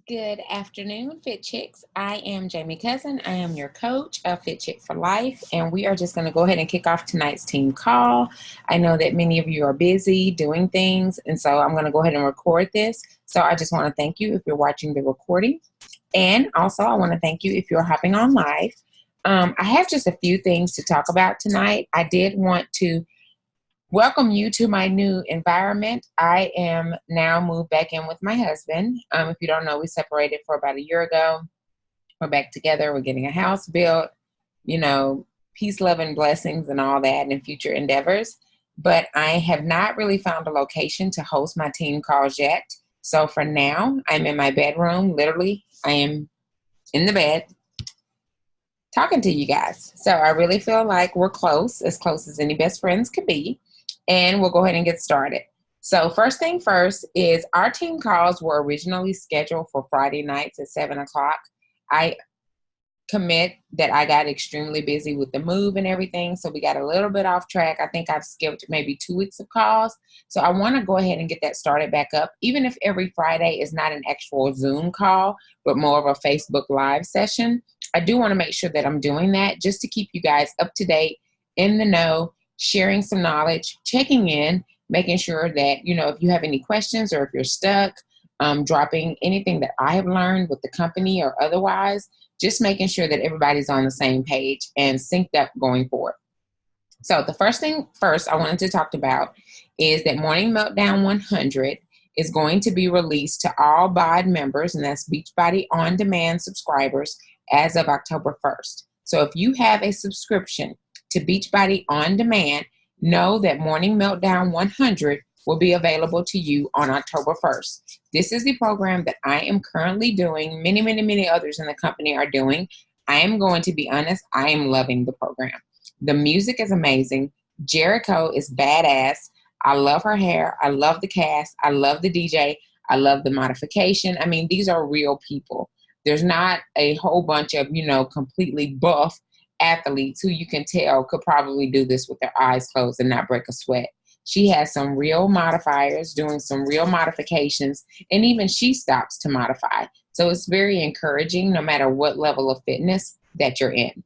Good afternoon, Fit Chicks. I am Jamie Cousin. I am your coach of Fit Chick for Life, and we are just going to go ahead and kick off tonight's team call. I know that many of you are busy doing things, and so I'm going to go ahead and record this. So I just want to thank you if you're watching the recording, and also I want to thank you if you're hopping on live. I have just a few things to talk about tonight. I did want to welcome you to my new environment. I am now moved back in with my husband. If you don't know, we separated for about a year ago. We're back together. We're getting a house built, peace, love, and blessings and all that in future endeavors. But I have not really found a location to host my team calls yet. So for now, I'm in my bedroom. Literally, I am in the bed talking to you guys. So I really feel like we're close as any best friends could be. And we'll go ahead and get started. So first thing first is our team calls were originally scheduled for Friday nights at 7 o'clock. I commit that I got extremely busy with the move and everything, so we got a little bit off track. I think I've skipped maybe 2 weeks of calls. So I want to go ahead and get that started back up, even if every Friday is not an actual Zoom call, but more of a Facebook Live session. I do want to make sure that I'm doing that just to keep you guys up to date, in the know, sharing some knowledge, checking in, making sure that, if you have any questions or if you're stuck, dropping anything that I have learned with the company or otherwise, just making sure that everybody's on the same page and synced up going forward. So the first thing first I wanted to talk about is that Morning Meltdown 100 is going to be released to all BOD members, and that's Beachbody On Demand subscribers, as of October 1st. So if you have a subscription to Beachbody On Demand, know that Morning Meltdown 100 will be available to you on October 1st. This is the program that I am currently doing. Many others in the company are doing. I am going to be honest, I am loving the program. The music is amazing. Jericho is badass. I love her hair. I love the cast. I love the DJ. I love the modification. I mean, these are real people. There's not a whole bunch of, completely buff athletes who you can tell could probably do this with their eyes closed and not break a sweat. She has some real modifiers doing some real modifications, and even she stops to modify. So it's very encouraging no matter what level of fitness that you're in.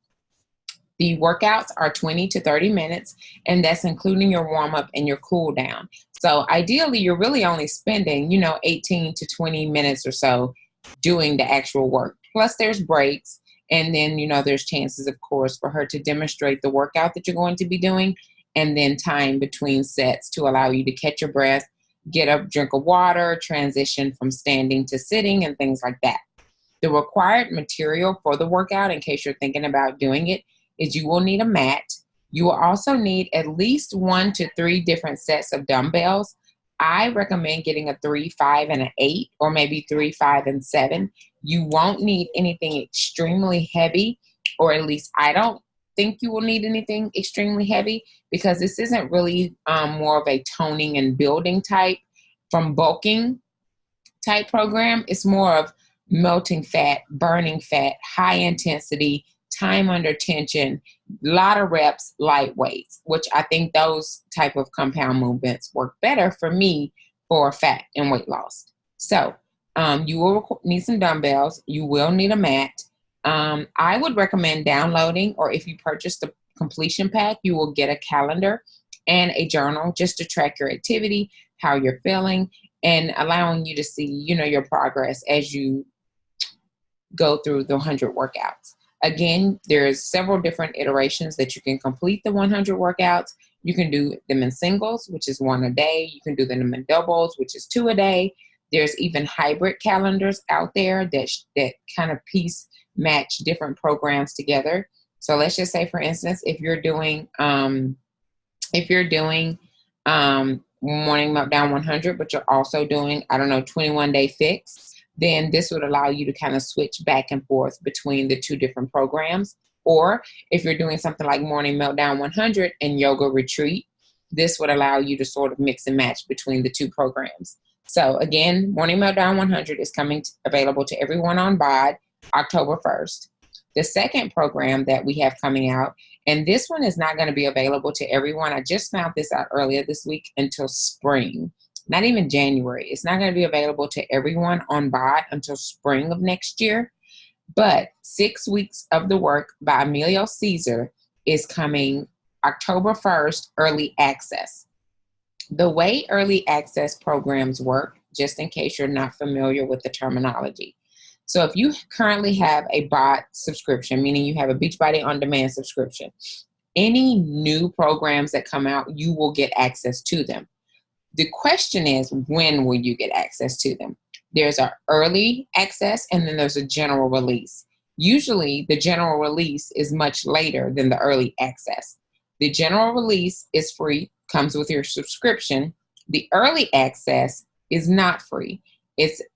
The workouts are 20 to 30 minutes, and that's including your warm-up and your cool down. So ideally, you're really only spending, 18 to 20 minutes or so doing the actual work. Plus there's breaks. And then, there's chances, of course, for her to demonstrate the workout that you're going to be doing, and then time between sets to allow you to catch your breath, get up, drink of water, transition from standing to sitting, and things like that. The required material for the workout, in case you're thinking about doing it, is you will need a mat. You will also need at least 1 to 3 different sets of dumbbells. I recommend getting a 3, 5, and an 8, or maybe 3, 5, and 7. You won't need anything extremely heavy, or at least I don't think you will need anything extremely heavy, because this isn't really more of a toning and building type from bulking type program. It's more of melting fat, burning fat, high intensity, time under tension, a lot of reps, light weights, which I think those type of compound movements work better for me for fat and weight loss. So you will need some dumbbells. You will need a mat. I would recommend downloading, or if you purchase the completion pack, you will get a calendar and a journal just to track your activity, how you're feeling, and allowing you to see, your progress as you go through the 100 workouts. Again, there's several different iterations that you can complete the 100 workouts. You can do them in singles, which is 1 a day. You can do them in doubles, which is 2 a day. There's even hybrid calendars out there that kind of piece match different programs together. So let's just say, for instance, if you're doing Morning Meltdown 100, but you're also doing, 21-day fix, then this would allow you to kind of switch back and forth between the 2 different programs. Or if you're doing something like Morning Meltdown 100 and Yoga Retreat, this would allow you to sort of mix and match between the 2 programs. So again, Morning Meltdown 100 is available to everyone on BOD October 1st. The second program that we have coming out, and this one is not going to be available to everyone. I just found this out earlier this week, until spring. not even January. It's not going to be available to everyone on BOD until spring of next year. But 6 Weeks of the Work by Emilio Caesar is coming October 1st, early access. The way early access programs work, just in case you're not familiar with the terminology. So if you currently have a BOD subscription, meaning you have a Beachbody On Demand subscription, any new programs that come out, you will get access to them. The question is, when will you get access to them? There's an early access and then there's a general release. Usually the general release is much later than the early access. The general release is free, comes with your subscription. The early access is not free.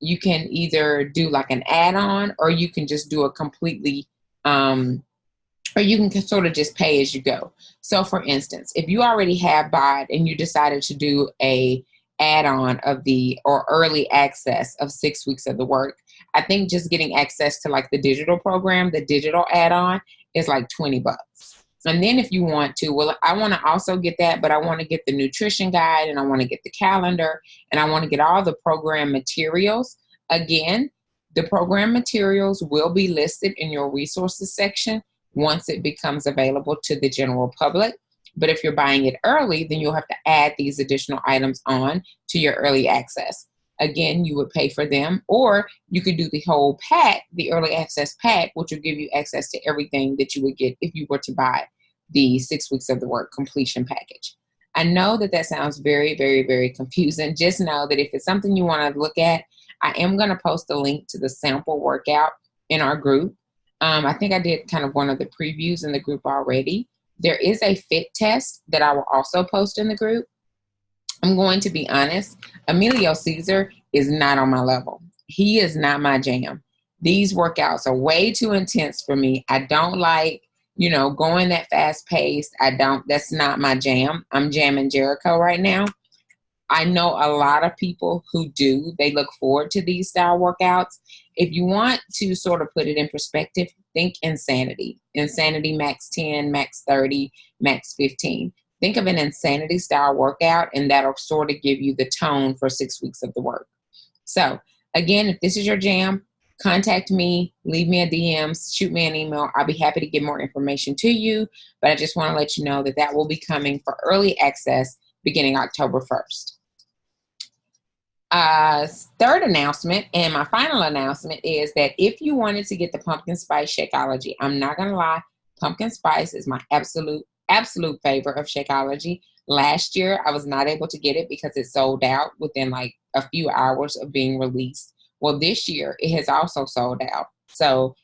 You can either do like an add-on, or you can just do a completely, or you can sort of just pay as you go. So for instance, if you already have BOD and you decided to do a add-on or early access of 6 Weeks of the Work, I think just getting access to like the digital program, the digital add-on is like $20. And then if you want to, well, I want to also get that, but I want to get the nutrition guide and I want to get the calendar and I want to get all the program materials. Again, the program materials will be listed in your resources section once it becomes available to the general public. But if you're buying it early, then you'll have to add these additional items on to your early access. Again, you would pay for them, or you could do the whole pack, the early access pack, which will give you access to everything that you would get if you were to buy the 6 Weeks of the Work completion package. I know that sounds very, very, very confusing. Just know that if it's something you want to look at, I am going to post a link to the sample workout in our group. I think I did kind of one of the previews in the group already. There is a fit test that I will also post in the group. I'm going to be honest, Emilio Caesar is not on my level. He is not my jam. These workouts are way too intense for me. I don't like, going that fast paced. That's not my jam. I'm jamming Jericho right now. I know a lot of people who do. They look forward to these style workouts. If you want to sort of put it in perspective, think Insanity. Insanity max 10, max 30, max 15. Think of an Insanity style workout, and that'll sort of give you the tone for 6 Weeks of the Work. So again, if this is your jam, contact me, leave me a DM, shoot me an email. I'll be happy to get more information to you. But I just want to let you know that will be coming for early access beginning October 1st. Third announcement and my final announcement is that if you wanted to get the pumpkin spice Shakeology, I'm not going to lie, pumpkin spice is my absolute favorite of Shakeology. Last year, I was not able to get it because it sold out within like a few hours of being released. Well, this year, it has also sold out. So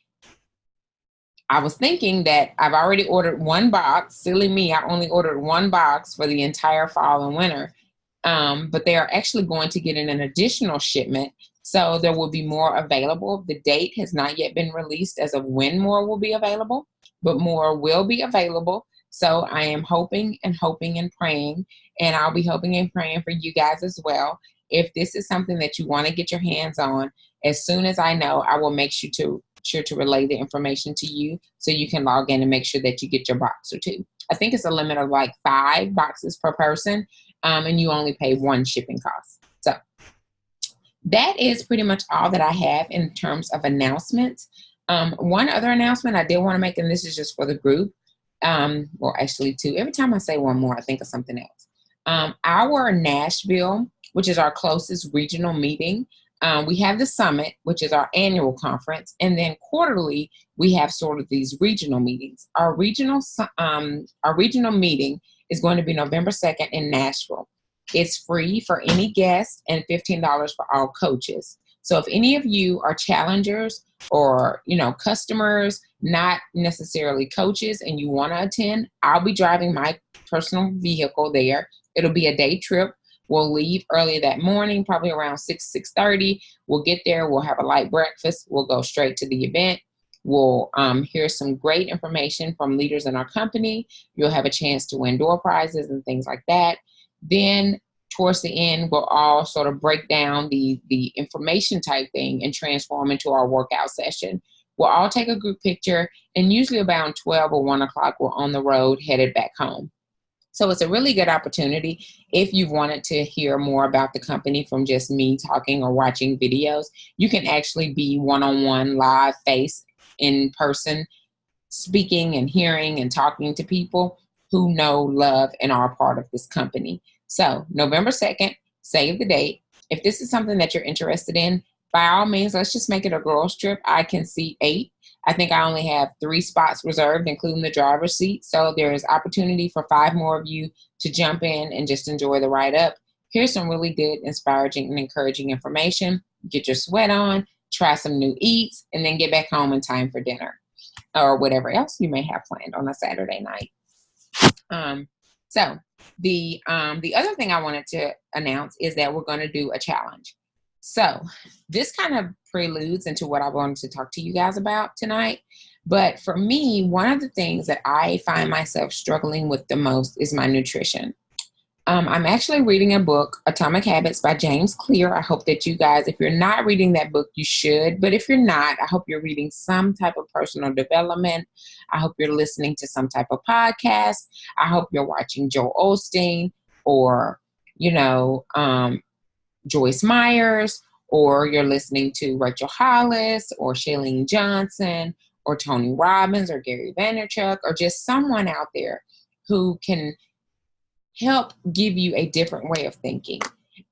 I was thinking that I've already ordered one box. Silly me, I only ordered one box for the entire fall and winter. But they are actually going to get in an additional shipment. So there will be more available. The date has not yet been released as of when more will be available, but more will be available. So I am hoping and praying, and I'll be hoping and praying for you guys as well. If this is something that you want to get your hands on, as soon as I know, I will make sure to relay the information to you so you can log in and make sure that you get your box or two. I think it's a limit of like 5 boxes per person, and you only pay 1 shipping cost. So that is pretty much all that I have in terms of announcements. One other announcement I did want to make, and this is just for the group. Well, actually 2. Every time I say one more, I think of something else. Our Nashville, which is our closest regional meeting, we have the summit, which is our annual conference, and then quarterly we have sort of these regional meetings. Our regional meeting is going to be November 2nd in Nashville. It's free for any guest and $15 for all coaches. So if any of you are challengers or, customers, not necessarily coaches, and you want to attend, I'll be driving my personal vehicle there. It'll be a day trip. We'll leave early that morning, probably around 6:30. We'll get there. We'll have a light breakfast. We'll go straight to the event. We'll hear some great information from leaders in our company. You'll have a chance to win door prizes and things like that. Then towards the end, we'll all sort of break down the information type thing and transform into our workout session. We'll all take a group picture, and usually about 12 or 1 o'clock, we're on the road headed back home. So it's a really good opportunity if you've wanted to hear more about the company from just me talking or watching videos. You can actually be one-on-one, live, face in person, speaking and hearing and talking to people who know, love, and are part of this company. So November 2nd, save the date. If this is something that you're interested in, by all means, let's just make it a girls trip. I can see 8. I think I only have 3 spots reserved, including the driver's seat. So there is opportunity for 5 more of you to jump in and just enjoy the ride up. Here's some really good, inspiring, and encouraging information. Get your sweat on, try some new eats, and then get back home in time for dinner or whatever else you may have planned on a Saturday night. So the other thing I wanted to announce is that we're going to do a challenge. So this kind of preludes into what I wanted to talk to you guys about tonight. But for me, one of the things that I find myself struggling with the most is my nutrition. I'm actually reading a book, Atomic Habits by James Clear. I hope that you guys, if you're not reading that book, you should. But if you're not, I hope you're reading some type of personal development. I hope you're listening to some type of podcast. I hope you're watching Joel Osteen or, Joyce Myers, or you're listening to Rachel Hollis or Shailene Johnson or Tony Robbins or Gary Vaynerchuk or just someone out there who can help give you a different way of thinking.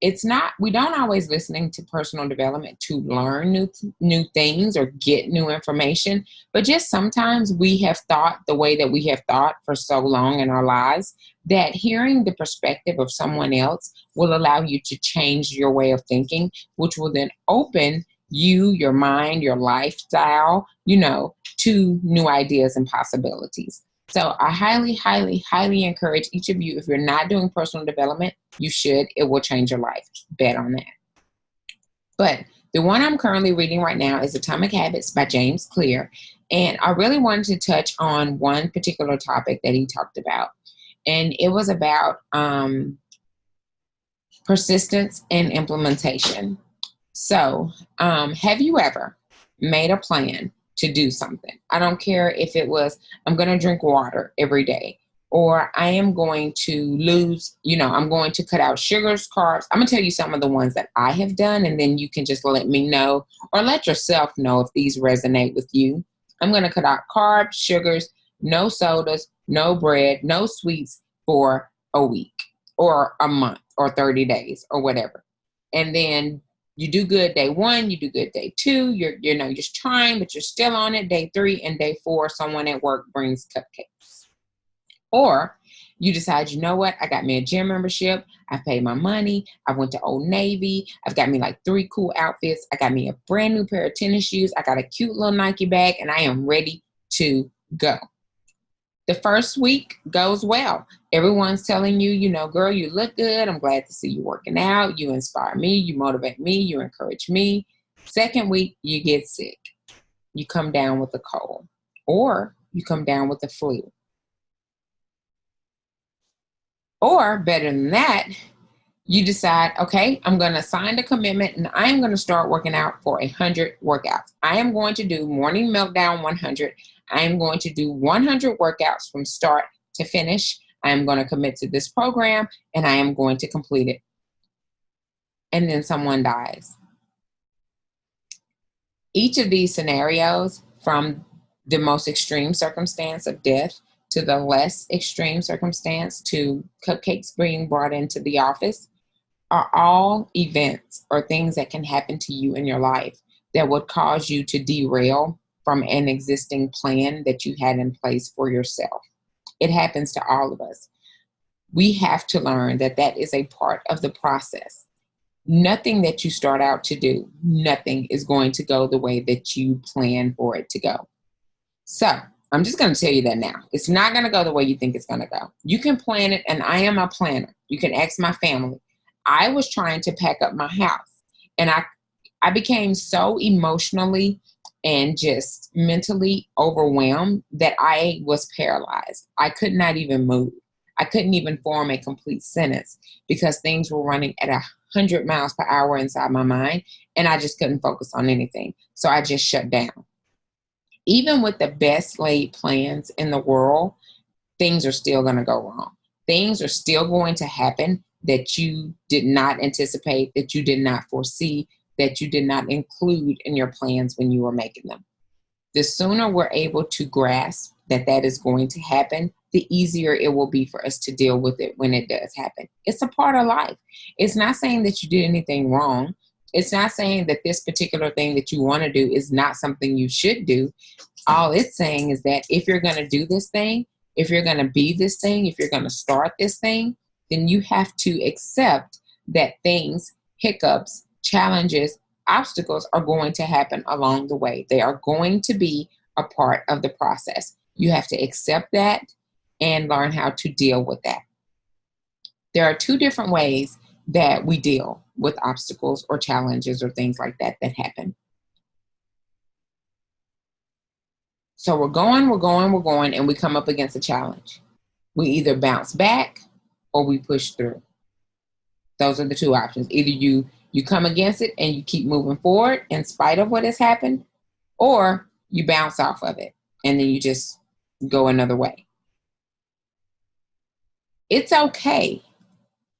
We don't always listening to personal development to learn new things or get new information, but just sometimes we have thought the way that we have thought for so long in our lives that hearing the perspective of someone else will allow you to change your way of thinking, which will then open you, your mind, your lifestyle, to new ideas and possibilities. So I highly, highly, highly encourage each of you, if you're not doing personal development, you should. It will change your life. Bet on that. But the one I'm currently reading right now is Atomic Habits by James Clear. And I really wanted to touch on one particular topic that he talked about. And it was about persistence and implementation. So have you ever made a plan to do something? I don't care if it was, I'm going to drink water every day, or I am going to I'm going to cut out sugars, carbs. I'm going to tell you some of the ones that I have done, and then you can just let me know or let yourself know if these resonate with you. I'm going to cut out carbs, sugars, no sodas, no bread, no sweets for a week or a month or 30 days or whatever. And then you do good day 1, you do good day 2, you're just trying, but you're still on it. Day 3 and day 4, someone at work brings cupcakes. Or you decide, you know what, I got me a gym membership, I paid my money, I went to Old Navy, I've got me like 3 cool outfits, I got me a brand new pair of tennis shoes, I got a cute little Nike bag, and I am ready to go. The first week goes well. Everyone's telling you, girl, you look good. I'm glad to see you working out. You inspire me. You motivate me. You encourage me. Second week, you get sick. You come down with a cold, or you come down with the flu. Or better than that, you decide, okay, I'm going to sign the commitment and I am going to start working out for 100 workouts. I am going to do Morning Meltdown 100. I am going to do 100 workouts from start to finish. I am going to commit to this program and I am going to complete it. And then someone dies. Each of these scenarios, from the most extreme circumstance of death to the less extreme circumstance to cupcakes being brought into the office, are all events or things that can happen to you in your life that would cause you to derail from an existing plan that you had in place for yourself. It happens to all of us. We have to learn that is a part of the process. Nothing that you start out to do, nothing is going to go the way that you plan for it to go. So I'm just going to tell you that now. It's not going to go the way you think it's going to go. You can plan it, and I am a planner. You can ask my family. I was trying to pack up my house, and I became so emotionally and just mentally overwhelmed that I was paralyzed. I could not even move. I couldn't even form a complete sentence because things were running at 100 miles per hour inside my mind, and I just couldn't focus on anything. So I just shut down. Even with the best laid plans in the world, things are still going to go wrong. Things are still going to happen that you did not anticipate, that you did not foresee, that you did not include in your plans when you were making them. The sooner we're able to grasp that that is going to happen, the easier it will be for us to deal with it when it does happen. It's a part of life. It's not saying that you did anything wrong. It's not saying that this particular thing that you want to do is not something you should do. All it's saying is that if you're going to do this thing, if you're going to be this thing, if you're going to start this thing, then you have to accept that things, hiccups, challenges, obstacles are going to happen along the way. They are going to be a part of the process. You have to accept that and learn how to deal with that. There are two different ways that we deal with obstacles or challenges or things like that that happen. So we're going, and we come up against a challenge. We either bounce back or we push through. Those are the two options. Either you come against it and you keep moving forward in spite of what has happened, or you bounce off of it and then you just go another way. It's okay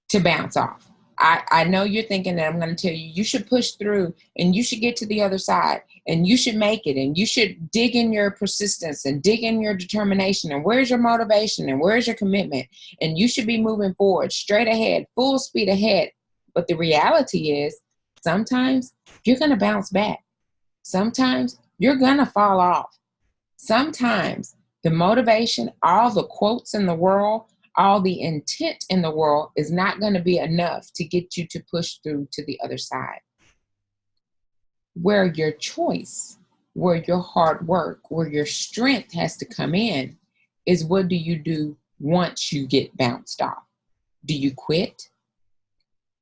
to bounce off. I know you're thinking that I'm going to tell you, you should push through and you should get to the other side and you should make it and you should dig in your persistence and dig in your determination and where's your motivation and where's your commitment and you should be moving forward, straight ahead, full speed ahead. But the reality is sometimes you're going to bounce back. Sometimes you're going to fall off. Sometimes the motivation, all the quotes in the world, all the intent in the world is not going to be enough to get you to push through to the other side. Where your choice, where your hard work, where your strength has to come in is what do you do once you get bounced off? Do you quit?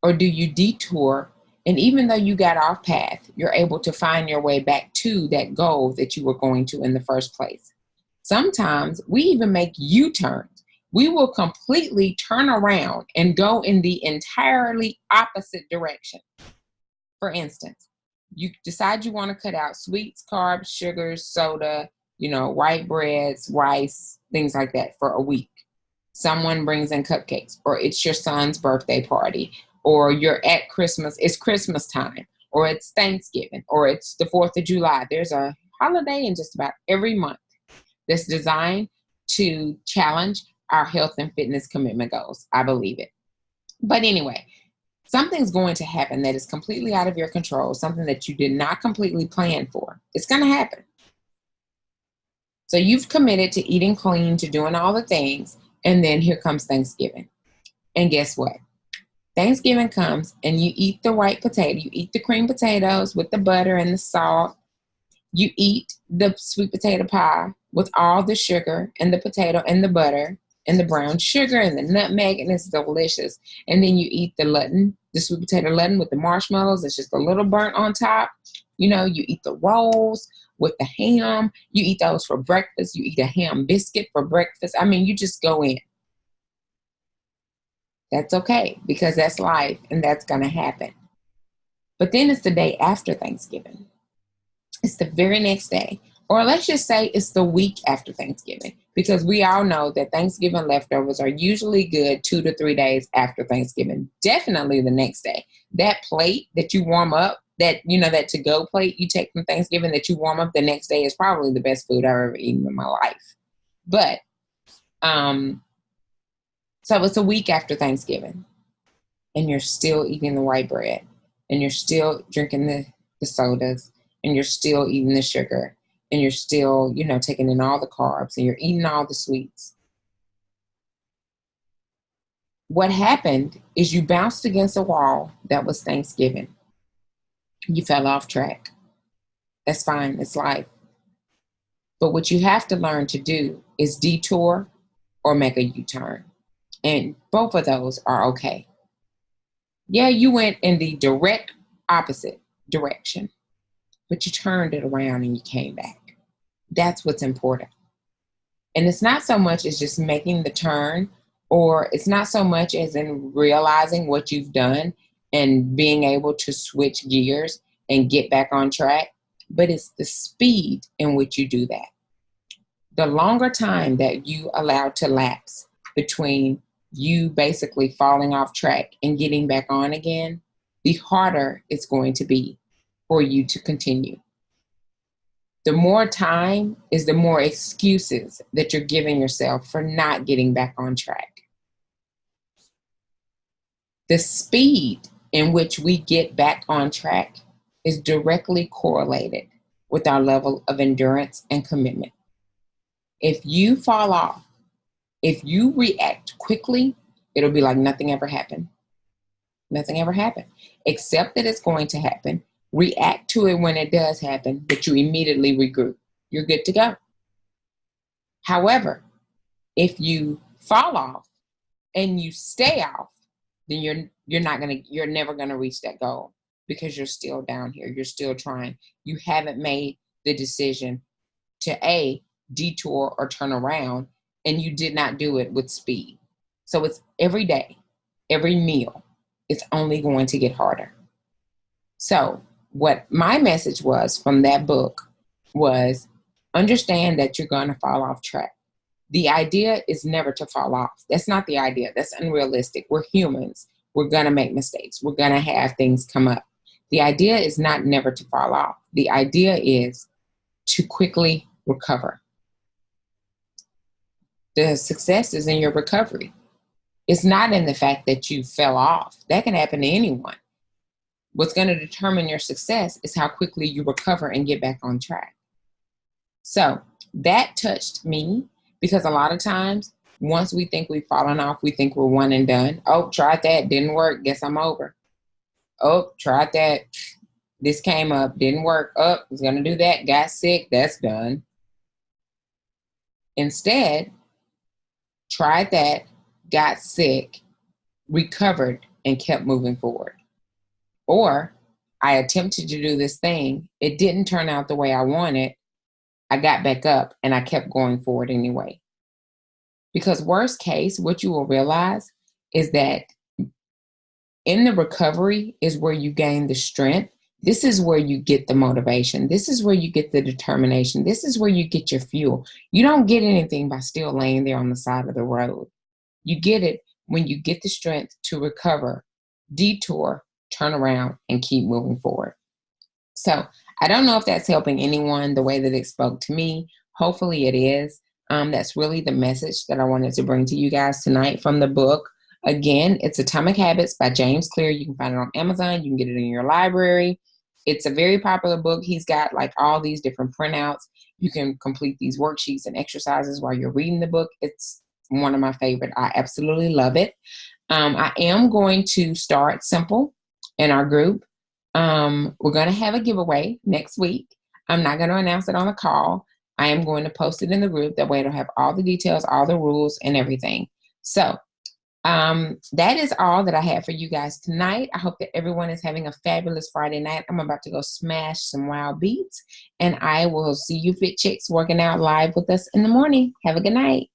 Or do you detour? And even though you got off path, you're able to find your way back to that goal that you were going to in the first place. Sometimes we even make U-turns. We will completely turn around and go in the entirely opposite direction. For instance, you decide you want to cut out sweets, carbs, sugars, soda, white breads, rice, things like that for a week. Someone brings in cupcakes, or it's your son's birthday party, or you're at Christmas, it's Christmas time, or it's Thanksgiving, or it's the 4th of July. There's a holiday in just about every month that's designed to challenge our health and fitness commitment goals. I believe it. But anyway, something's going to happen that is completely out of your control, something that you did not completely plan for. It's going to happen. So you've committed to eating clean, to doing all the things, and then here comes Thanksgiving. And guess what? Thanksgiving comes and you eat the white potato. You eat the cream potatoes with the butter and the salt. You eat the sweet potato pie with all the sugar and the potato and the butter and the brown sugar and the nutmeg, and it's delicious. And then you eat the Lutton, the sweet potato Lutton with the marshmallows. It's just a little burnt on top. You eat the rolls with the ham. You eat those for breakfast. You eat a ham biscuit for breakfast. I mean, you just go in. That's okay, because that's life and that's going to happen. But then it's the day after Thanksgiving. It's the very next day. Or let's just say it's the week after Thanksgiving, because we all know that Thanksgiving leftovers are usually good 2 to 3 days after Thanksgiving. Definitely the next day. That plate that you warm up, that to-go plate you take from Thanksgiving that you warm up the next day is probably the best food I've ever eaten in my life. But, so it's a week after Thanksgiving and you're still eating the white bread and you're still drinking the sodas and you're still eating the sugar. And you're still, taking in all the carbs and you're eating all the sweets. What happened is you bounced against a wall that was Thanksgiving. You fell off track. That's fine. It's life. But what you have to learn to do is detour or make a U-turn. And both of those are okay. Yeah, you went in the direct opposite direction, but you turned it around and you came back. That's what's important. And it's not so much as just making the turn, or it's not so much as in realizing what you've done and being able to switch gears and get back on track, but it's the speed in which you do that. The longer time that you allow to lapse between you basically falling off track and getting back on again, the harder it's going to be for you to continue. The more time is the more excuses that you're giving yourself for not getting back on track. The speed in which we get back on track is directly correlated with our level of endurance and commitment. If you fall off, if you react quickly, it'll be like nothing ever happened. Nothing ever happened. Accept that it's going to happen. React to it when it does happen, but you immediately regroup. You're good to go. However, if you fall off and you stay off, then you're never gonna reach that goal because you're still down here. You're still trying. You haven't made the decision to detour or turn around, and you did not do it with speed. So it's every day, every meal, it's only going to get harder. So what my message was from that book was understand that you're going to fall off track. The idea is never to fall off. That's not the idea. That's unrealistic. We're humans. We're going to make mistakes. We're going to have things come up. The idea is not never to fall off. The idea is to quickly recover. The success is in your recovery. It's not in the fact that you fell off. That can happen to anyone. What's going to determine your success is how quickly you recover and get back on track. So that touched me because a lot of times, once we think we've fallen off, we think we're one and done. Oh, tried that, didn't work, guess I'm over. Oh, tried that, this came up, didn't work. Oh, was going to do that, got sick, that's done. Instead, tried that, got sick, recovered, and kept moving forward. Or I attempted to do this thing. It didn't turn out the way I wanted. I got back up and I kept going forward anyway. Because worst case, what you will realize is that in the recovery is where you gain the strength. This is where you get the motivation. This is where you get the determination. This is where you get your fuel. You don't get anything by still laying there on the side of the road. You get it when you get the strength to recover, detour, turn around, and keep moving forward. So I don't know if that's helping anyone the way that it spoke to me. Hopefully it is. That's really the message that I wanted to bring to you guys tonight from the book. Again, it's Atomic Habits by James Clear. You can find it on Amazon. You can get it in your library. It's a very popular book. He's got like all these different printouts. You can complete these worksheets and exercises while you're reading the book. It's one of my favorite. I absolutely love it. I am going to start simple in our group. We're going to have a giveaway next week. I'm not going to announce it on the call. I am going to post it in the group. That way it'll have all the details, all the rules, and everything. So that is all that I have for you guys tonight. I hope that everyone is having a fabulous Friday night. I'm about to go smash some wild beats, and I will see you Fit Chicks working out live with us in the morning. Have a good night.